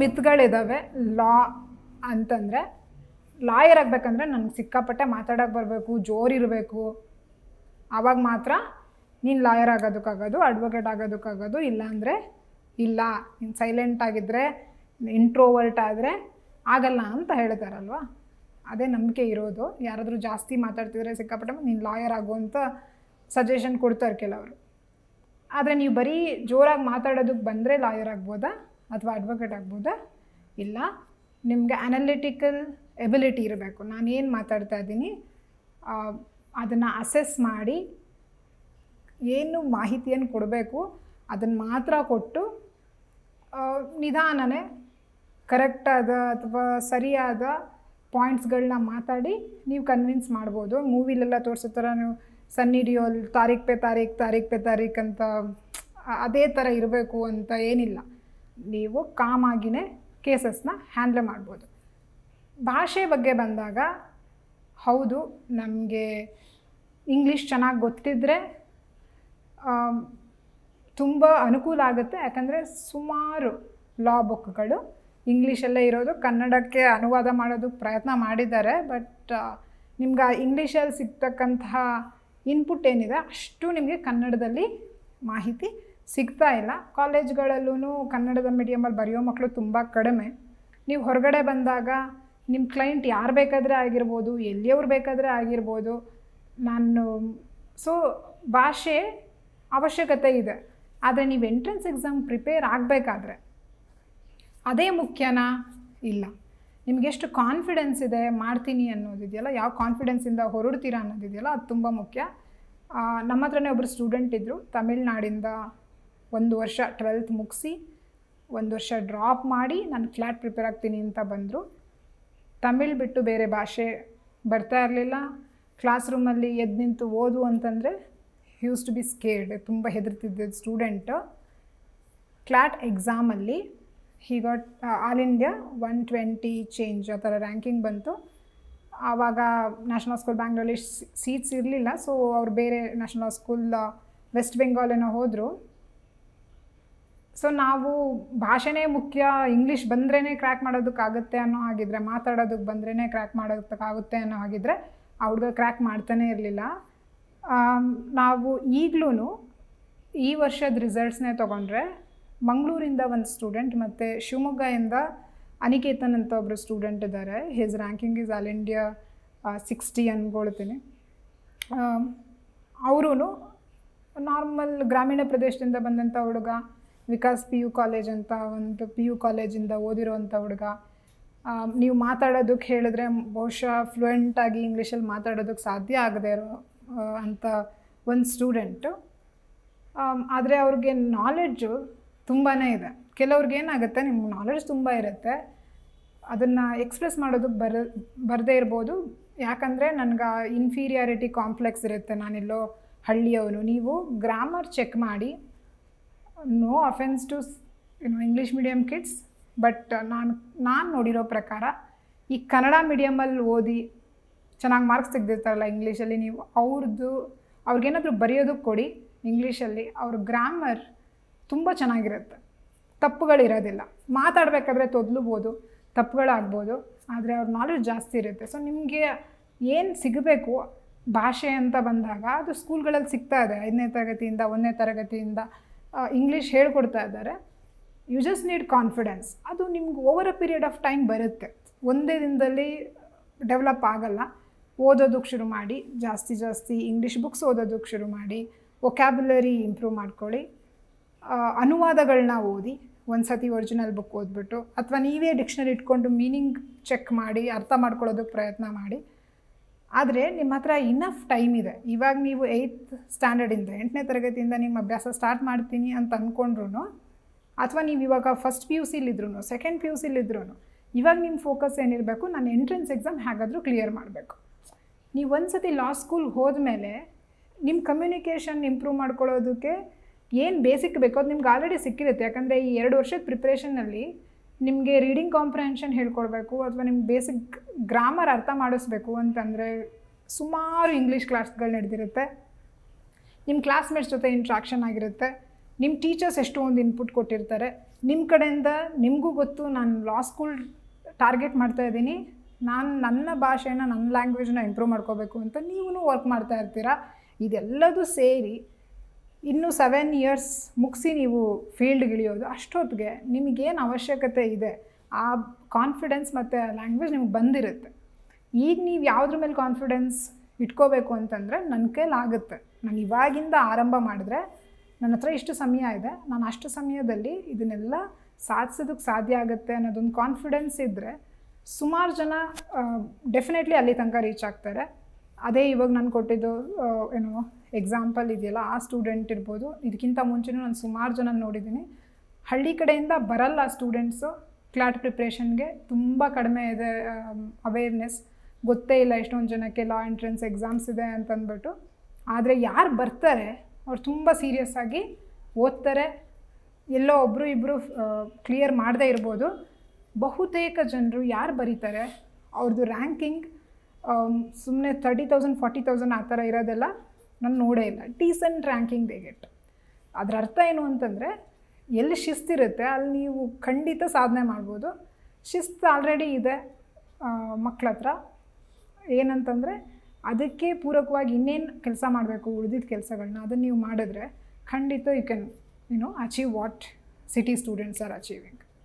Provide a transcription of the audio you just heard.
ಮಿತ್ಗಳಿದ್ದಾವೆ. ಲಾ ಅಂತಂದರೆ ಲಾಯರ್ ಆಗಬೇಕಂದ್ರೆ ನನಗೆ ಸಿಕ್ಕಾಪಟ್ಟೆ ಮಾತಾಡೋಕ್ಕೆ ಬರಬೇಕು, ಜೋರಿರಬೇಕು, ಆವಾಗ ಮಾತ್ರ ನೀನು ಲಾಯರ್ ಆಗೋದಕ್ಕಾಗೋದು, ಅಡ್ವೊಕೇಟ್ ಆಗೋದಕ್ಕಾಗೋದು. ಇಲ್ಲಾಂದರೆ ಇಲ್ಲ, ನೀನು ಸೈಲೆಂಟ್ ಆಗಿದ್ದರೆ, ಇಂಟ್ರೋವರ್ಟ್ ಆದರೆ ಆಗಲ್ಲ ಅಂತ ಹೇಳ್ತಾರಲ್ವ. ಅದೇ ನಂಬಿಕೆ ಇರೋದು. ಯಾರಾದರೂ ಜಾಸ್ತಿ ಮಾತಾಡ್ತಿದ್ರೆ ಸಿಕ್ಕಾಪಟ್ಟೆ ನೀನು ಲಾಯರ್ ಆಗು ಅಂತ ಸಜೆಷನ್ ಕೊಡ್ತಾರೆ ಕೆಲವರು. ಆದರೆ ನೀವು ಬರೀ ಜೋರಾಗಿ ಮಾತಾಡೋದಕ್ಕೆ ಬಂದರೆ ಲಾಯರ್ ಆಗ್ಬೋದಾ ಅಥವಾ ಅಡ್ವೊಕೇಟ್ ಆಗ್ಬೋದಾ? ಇಲ್ಲ, ನಿಮಗೆ ಅನಲಿಟಿಕಲ್ ಎಬಿಲಿಟಿ ಇರಬೇಕು. ನಾನೇನು ಮಾತಾಡ್ತಾ ಇದ್ದೀನಿ ಅದನ್ನು ಅಸೆಸ್ ಮಾಡಿ ಏನು ಮಾಹಿತಿಯನ್ನು ಕೊಡಬೇಕು ಅದನ್ನು ಮಾತ್ರ ಕೊಟ್ಟು ನಿಧಾನನೇ ಕರೆಕ್ಟಾದ ಅಥವಾ ಸರಿಯಾದ ಪಾಯಿಂಟ್ಸ್ಗಳನ್ನ ಮಾತಾಡಿ ನೀವು ಕನ್ವಿನ್ಸ್ ಮಾಡ್ಬೋದು. ಮೂವಿಲೆಲ್ಲ ತೋರಿಸೋ ಥರ ನೀವು ಸನ್ನಿ ಡಿಯೋಲ್ ತಾರೀಖ್ ಪೇ ತಾರೀಖ್ ಅಂತ ಅದೇ ಥರ ಇರಬೇಕು ಅಂತ ಏನಿಲ್ಲ. ನೀವು ಕಾಮಾಗಿನೇ ಕೇಸಸ್ನ ಹ್ಯಾಂಡ್ಲ್ ಮಾಡ್ಬೋದು. ಭಾಷೆ ಬಗ್ಗೆ ಬಂದಾಗ ಹೌದು, ನಮಗೆ ಇಂಗ್ಲೀಷ್ ಚೆನ್ನಾಗಿ ಗೊತ್ತಿದ್ದರೆ ತುಂಬ ಅನುಕೂಲ ಆಗುತ್ತೆ. ಯಾಕಂದರೆ ಸುಮಾರು ಲಾ ಬುಕ್ಗಳು ಇಂಗ್ಲೀಷಲ್ಲೇ ಇರೋದು, ಕನ್ನಡಕ್ಕೆ ಅನುವಾದ ಮಾಡೋದಕ್ಕೆ ಪ್ರಯತ್ನ ಮಾಡಿದ್ದಾರೆ. ಬಟ್ ನಿಮ್ಗೆ ಇಂಗ್ಲೀಷಲ್ಲಿ ಸಿಗ್ತಕ್ಕಂತಹ ಇನ್ಪುಟ್ ಏನಿದೆ ಅಷ್ಟು ನಿಮಗೆ ಕನ್ನಡದಲ್ಲಿ ಮಾಹಿತಿ ಸಿಗ್ತಾ ಇಲ್ಲ. ಕಾಲೇಜ್ಗಳಲ್ಲೂ ಕನ್ನಡದ ಮೀಡಿಯಮಲ್ಲಿ ಬರೆಯೋ ಮಕ್ಕಳು ತುಂಬ ಕಡಿಮೆ. ನೀವು ಹೊರಗಡೆ ಬಂದಾಗ ನಿಮ್ಮ ಕ್ಲೈಂಟ್ ಯಾರು ಬೇಕಾದರೆ ಆಗಿರ್ಬೋದು, ಎಲ್ಲಿಯವ್ರು ಬೇಕಾದರೆ ಆಗಿರ್ಬೋದು. ಸೊ ಭಾಷೆ ಅವಶ್ಯಕತೆ ಇದೆ. ಆದರೆ ನೀವು ಎಂಟ್ರೆನ್ಸ್ ಎಕ್ಸಾಮ್ ಪ್ರಿಪೇರ್ ಆಗಬೇಕಾದ್ರೆ ಅದೇ ಮುಖ್ಯನಾ? ಇಲ್ಲ. ನಿಮಗೆಷ್ಟು ಕಾನ್ಫಿಡೆನ್ಸ್ ಇದೆ ಮಾಡ್ತೀನಿ ಅನ್ನೋದಿದೆಯಲ್ಲ, ಯಾವ ಕಾನ್ಫಿಡೆನ್ಸಿಂದ ಹೊರಡ್ತೀರಾ ಅನ್ನೋದಿದೆಯಲ್ಲ, ಅದು ತುಂಬ ಮುಖ್ಯ. ನಮ್ಮ ಹತ್ರನೇ ಒಬ್ಬರು ಸ್ಟೂಡೆಂಟ್ ಇದ್ದರು, ತಮಿಳ್ನಾಡಿಂದ 1 ವರ್ಷ 12th ಮುಗಿಸಿ 1 ವರ್ಷ ಡ್ರಾಪ್ ಮಾಡಿ ನಾನು ಫ್ಲ್ಯಾಟ್ ಪ್ರಿಪೇರ್ ಆಗ್ತೀನಿ ಅಂತ ಬಂದರು. ತಮಿಳ್ ಬಿಟ್ಟು ಬೇರೆ ಭಾಷೆ ಬರ್ತಾ ಇರಲಿಲ್ಲ. ಕ್ಲಾಸ್ ರೂಮಲ್ಲಿ ಎದ್ದು ನಿಂತು ಓದು ಅಂತಂದರೆ ಯೂಸ್ ಟು ಬಿ ಸ್ಕೇರ್ಡ್, ತುಂಬ ಹೆದರ್ತಿದ್ದ ಸ್ಟೂಡೆಂಟ್. ಕ್ಲಾಟ್ ಎಕ್ಸಾಮಲ್ಲಿ he got all India 120 change ಆ ಥರ ರ್ಯಾಂಕಿಂಗ್ ಬಂತು. ಆವಾಗ ನ್ಯಾಷನಲ್ ಸ್ಕೂಲ್ ಬ್ಯಾಂಗ್ಳೂರಲ್ಲಿ ಸೀಟ್ಸ್ ಇರಲಿಲ್ಲ. ಸೊ ಅವ್ರು ಬೇರೆ ನ್ಯಾಷನಲ್ ಸ್ಕೂಲ್ ವೆಸ್ಟ್ ಬೆಂಗಾಲೇನೋ ಹೋದರು. ಸೊ ನಾವು ಭಾಷೆನೇ ಮುಖ್ಯ, ಇಂಗ್ಲೀಷ್ ಬಂದ್ರೇ ಕ್ರ್ಯಾಕ್ ಮಾಡೋದಕ್ಕಾಗುತ್ತೆ ಅನ್ನೋ ಹಾಗಿದ್ರೆ, ಮಾತಾಡೋದಕ್ಕೆ ಬಂದ್ರೇ ಕ್ರ್ಯಾಕ್ ಮಾಡೋದಕ್ಕಾಗುತ್ತೆ ಅನ್ನೋ ಹಾಗಿದ್ರೆ ಆ ಹುಡುಗ ಕ್ರ್ಯಾಕ್ ಮಾಡ್ತಾನೇ ಇರಲಿಲ್ಲ. ನಾವು ಈಗಲೂ ಈ ವರ್ಷದ ರಿಸಲ್ಟ್ಸ್ನೇ ತೊಗೊಂಡ್ರೆ ಮಂಗಳೂರಿಂದ ಒಂದು ಸ್ಟೂಡೆಂಟ್ ಮತ್ತು ಶಿವಮೊಗ್ಗದಿಂದ ಅನಿಕೇತನ್ ಅಂತ ಒಬ್ಬರು ಸ್ಟೂಡೆಂಟ್ ಇದ್ದಾರೆ. His ranking is all India 60 ಅಂದ್ಕೊಳ್ತೀನಿ. ಅವರೂ ನಾರ್ಮಲ್ ಗ್ರಾಮೀಣ ಪ್ರದೇಶದಿಂದ ಬಂದಂಥ ಹುಡುಗ, ವಿಕಾಸ್ PU ಕಾಲೇಜ್ ಅಂತ ಒಂದು PU ಕಾಲೇಜಿಂದ ಓದಿರೋವಂಥ ಹುಡುಗ. ನೀವು ಮಾತಾಡೋದಕ್ಕೆ ಹೇಳಿದ್ರೆ ಬಹುಶಃ ಫ್ಲೂಯೆಂಟಾಗಿ ಇಂಗ್ಲೀಷಲ್ಲಿ ಮಾತಾಡೋದಕ್ಕೆ ಸಾಧ್ಯ ಆಗದೆ ಇರೋ ಅಂಥ ಒಂದು ಸ್ಟೂಡೆಂಟು. ಆದರೆ ಅವ್ರಿಗೆ ನಾಲೆಡ್ಜು ತುಂಬಾ ಇದೆ. ಕೆಲವ್ರಿಗೇನಾಗುತ್ತೆ, ನಿಮ್ಗೆ ನಾಲೆಡ್ಜ್ ತುಂಬ ಇರುತ್ತೆ, ಅದನ್ನು ಎಕ್ಸ್ಪ್ರೆಸ್ ಮಾಡೋದಕ್ಕೆ ಬರದೇ ಇರ್ಬೋದು. ಯಾಕಂದರೆ ನನಗೆ ಇನ್ಫೀರಿಯಾರಿಟಿ ಕಾಂಪ್ಲೆಕ್ಸ್ ಇರುತ್ತೆ, ನಾನೆಲ್ಲೋ ಹಳ್ಳಿಯವನು. ನೀವು ಗ್ರಾಮರ್ ಚೆಕ್ ಮಾಡಿ, no offence to English medium kids, but ನಾನು ನೋಡಿರೋ ಪ್ರಕಾರ ಈ ಕನ್ನಡ ಮೀಡಿಯಮಲ್ಲಿ ಓದಿ ಚೆನ್ನಾಗಿ ಮಾರ್ಕ್ಸ್ ತೆಗೆದಿರ್ತಾರಲ್ಲ ಇಂಗ್ಲೀಷಲ್ಲಿ, ನೀವು ಅವ್ರಿಗೇನಾದರೂ ಬರೆಯೋದಕ್ಕೆ ಕೊಡಿ ಇಂಗ್ಲೀಷಲ್ಲಿ, ಅವ್ರ ಗ್ರಾಮರ್ ತುಂಬ ಚೆನ್ನಾಗಿರುತ್ತೆ, ತಪ್ಪುಗಳಿರೋದಿಲ್ಲ. ಮಾತಾಡಬೇಕಾದ್ರೆ ತೊದಲುಬೋದು, ತಪ್ಪುಗಳಾಗ್ಬೋದು, ಆದರೆ ಅವ್ರ ನಾಲೆಡ್ಜ್ ಜಾಸ್ತಿ ಇರುತ್ತೆ. ಸೊ ನಿಮಗೆ ಏನು ಸಿಗಬೇಕು ಭಾಷೆ ಅಂತ ಬಂದಾಗ ಅದು ಸ್ಕೂಲ್ಗಳಲ್ಲಿ ಸಿಗ್ತಾ ಇದೆ. 5ನೇ ತರಗತಿಯಿಂದ 1ನೇ ತರಗತಿಯಿಂದ ಇಂಗ್ಲೀಷ್ ಹೇಳ್ಕೊಡ್ತಾ ಇದ್ದಾರೆ. You just need confidence. ಅದು ನಿಮ್ಗೆ over a period of time ಬರುತ್ತೆ, ಒಂದೇ ದಿನದಲ್ಲಿ ಡೆವಲಪ್ ಆಗಲ್ಲ. ಓದೋದಕ್ಕೆ ಶುರು ಮಾಡಿ, ಜಾಸ್ತಿ ಇಂಗ್ಲೀಷ್ ಬುಕ್ಸ್ ಓದೋದಕ್ಕೆ ಶುರು ಮಾಡಿ, ವೊಕ್ಯಾಬ್ಯುಲರಿ ಇಂಪ್ರೂವ್ ಮಾಡ್ಕೊಳ್ಳಿ. ಅನುವಾದಗಳನ್ನ ಓದಿ, ಒಂದು ಸತಿ ಒರಿಜಿನಲ್ ಬುಕ್ ಓದ್ಬಿಟ್ಟು ಅಥವಾ ನೀವೇ ಡಿಕ್ಷನರಿ ಇಟ್ಕೊಂಡು ಮೀನಿಂಗ್ ಚೆಕ್ ಮಾಡಿ ಅರ್ಥ ಮಾಡ್ಕೊಳ್ಳೋದಕ್ಕೆ ಪ್ರಯತ್ನ ಮಾಡಿ. ಆದರೆ ನಿಮ್ಮ ಹತ್ರ ಇನಫ್ ಟೈಮ್ ಇದೆ. ಇವಾಗ ನೀವು 8th ಸ್ಟ್ಯಾಂಡರ್ಡಿಂದ 8ನೇ ತರಗತಿಯಿಂದ ನಿಮ್ಮ ಅಭ್ಯಾಸ ಸ್ಟಾರ್ಟ್ ಮಾಡ್ತೀನಿ ಅಂತ ಅಂದ್ಕೊಂಡ್ರು, ಅಥವಾ ನೀವು ಇವಾಗ ಫಸ್ಟ್ PUCಲಿದ್ರೂ ಸೆಕೆಂಡ್ PUCಲಿದ್ರೂ, ಇವಾಗ ನಿಮ್ಮ ಫೋಕಸ್ ಏನಿರಬೇಕು, ನಾನು ಎಂಟ್ರೆನ್ಸ್ ಎಕ್ಸಾಮ್ ಹೇಗಾದರೂ ಕ್ಲಿಯರ್ ಮಾಡಬೇಕು. ನೀವು ಒಂದು ಸತಿ ಲಾ ಸ್ಕೂಲ್ಗೆ ಹೋದ್ಮೇಲೆ ನಿಮ್ಮ ಕಮ್ಯುನಿಕೇಷನ್ ಇಂಪ್ರೂವ್ ಮಾಡ್ಕೊಳ್ಳೋದಕ್ಕೆ ಏನು ಬೇಸಿಕ್ ಬೇಕೋ ಅದು ನಿಮ್ಗೆ ಆಲ್ರೆಡಿ ಸಿಕ್ಕಿರುತ್ತೆ. ಯಾಕಂದರೆ ಈ 2 ವರ್ಷದ ಪ್ರಿಪ್ರೇಷನಲ್ಲಿ ನಿಮಗೆ ರೀಡಿಂಗ್ ಕಾಂಪ್ರಿಹೆನ್ಷನ್ ಹೇಳ್ಕೊಡ್ಬೇಕು ಅಥವಾ ನಿಮ್ಗೆ ಬೇಸಿಕ್ ಗ್ರಾಮರ್ ಅರ್ಥ ಮಾಡಿಸ್ಬೇಕು ಅಂತಂದರೆ ಸುಮಾರು ಇಂಗ್ಲೀಷ್ ಕ್ಲಾಸ್ಗಳು ನಡೆದಿರುತ್ತೆ. ನಿಮ್ಮ ಕ್ಲಾಸ್ಮೇಟ್ಸ್ ಜೊತೆ ಇಂಟ್ರಾಕ್ಷನ್ ಆಗಿರುತ್ತೆ. ನಿಮ್ಮ ಟೀಚರ್ಸ್ ಎಷ್ಟೊಂದು ಇನ್ಪುಟ್ ಕೊಟ್ಟಿರ್ತಾರೆ. ನಿಮ್ಮ ಕಡೆಯಿಂದ ನಿಮಗೂ ಗೊತ್ತು ನಾನು ಲಾ ಸ್ಕೂಲ್ ಟಾರ್ಗೆಟ್ ಮಾಡ್ತಾ ಇದ್ದೀನಿ, ನಾನು ನನ್ನ ಭಾಷೆನ ನನ್ನ ಲ್ಯಾಂಗ್ವೇಜ್ನ ಇಂಪ್ರೂವ್ ಮಾಡ್ಕೋಬೇಕು ಅಂತ ನೀವು ವರ್ಕ್ ಮಾಡ್ತಾ ಇರ್ತೀರ. ಇದೆಲ್ಲದೂ ಸೇರಿ ಇನ್ನೂ 7 ಇಯರ್ಸ್ ಮುಗಿಸಿ ನೀವು ಫೀಲ್ಡ್ಗಿಳಿಯೋದು, ಅಷ್ಟೊತ್ತಿಗೆ ನಿಮಗೇನು ಅವಶ್ಯಕತೆ ಇದೆ ಆ ಕಾನ್ಫಿಡೆನ್ಸ್ ಮತ್ತು ಲ್ಯಾಂಗ್ವೇಜ್ ನಿಮ್ಗೆ ಬಂದಿರುತ್ತೆ. ಈಗ ನೀವು ಯಾವುದ್ರ ಮೇಲೆ ಕಾನ್ಫಿಡೆನ್ಸ್ ಇಟ್ಕೋಬೇಕು ಅಂತಂದರೆ ನನ್ನ ಕೈಲಾಗುತ್ತೆ, ನಾನು ಇವಾಗಿಂದ ಆರಂಭ ಮಾಡಿದ್ರೆ ನನ್ನ ಹತ್ರ ಇಷ್ಟು ಸಮಯ ಇದೆ, ನಾನು ಅಷ್ಟು ಸಮಯದಲ್ಲಿ ಇದನ್ನೆಲ್ಲ ಸಾಧಿಸೋದಕ್ಕೆ ಸಾಧ್ಯ ಆಗುತ್ತೆ ಅನ್ನೋದೊಂದು ಕಾನ್ಫಿಡೆನ್ಸ್ ಇದ್ದರೆ ಸುಮಾರು ಜನ ಡೆಫಿನೆಟ್ಲಿ ಅಲ್ಲಿ ತನಕ ರೀಚ್ ಆಗ್ತಾರೆ. ಅದೇ ಇವಾಗ ನಾನು ಕೊಟ್ಟಿದ್ದು ಎಕ್ಸಾಂಪಲ್ ಇದೆಯಲ್ಲ, ಆ ಸ್ಟೂಡೆಂಟ್ ಇರ್ಬೋದು. ಇದಕ್ಕಿಂತ ಮುಂಚೆನೂ ನಾನು ಸುಮಾರು ಜನ ನೋಡಿದ್ದೀನಿ. ಹಳ್ಳಿ ಕಡೆಯಿಂದ ಬರಲ್ಲ ಸ್ಟೂಡೆಂಟ್ಸು ಕ್ಲಾಟ್ ಪ್ರಿಪ್ರೇಷನ್ಗೆ, ತುಂಬ ಕಡಿಮೆ ಇದೆ ಅವೇರ್ನೆಸ್, ಗೊತ್ತೇ ಇಲ್ಲ ಎಷ್ಟೊಂದು ಜನಕ್ಕೆ ಲಾ ಎಂಟ್ರೆನ್ಸ್ ಎಕ್ಸಾಮ್ಸ್ ಇದೆ ಅಂತಂದ್ಬಿಟ್ಟು. ಆದರೆ ಯಾರು ಬರ್ತಾರೆ ಅವ್ರು ತುಂಬ ಸೀರಿಯಸ್ ಆಗಿ ಓದ್ತಾರೆ. ಎಲ್ಲೋ ಒಬ್ಬರು ಇಬ್ಬರು ಕ್ಲಿಯರ್ ಮಾಡದೇ ಇರ್ಬೋದು. ಬಹುತೇಕ ಜನರು ಯಾರು ಬರೀತಾರೆ ಅವ್ರದ್ದು ರ್ಯಾಂಕಿಂಗ್ ಸುಮ್ಮನೆ 30,000 40,000 ಆ ಥರ ಇರೋದೆಲ್ಲ ನಾನು ನೋಡೇ ಇಲ್ಲ. Decent ranking they get. ಅದರ ಅರ್ಥ ಏನು ಅಂತಂದರೆ ಎಲ್ಲಿ ಶಿಸ್ತಿರುತ್ತೆ ಅಲ್ಲಿ ನೀವು ಖಂಡಿತ ಸಾಧನೆ ಮಾಡ್ಬೋದು. ಶಿಸ್ತು ಆಲ್ರೆಡಿ ಇದೆ ಮಕ್ಕಳ ಹತ್ರ. ಏನಂತಂದರೆ ಅದಕ್ಕೆ ಪೂರಕವಾಗಿ ಇನ್ನೇನು ಕೆಲಸ ಮಾಡಬೇಕು ಉಳಿದಿದ್ದ ಕೆಲಸಗಳನ್ನ ಅದನ್ನು ನೀವು ಮಾಡಿದ್ರೆ ಖಂಡಿತ you can achieve what city students are achieving.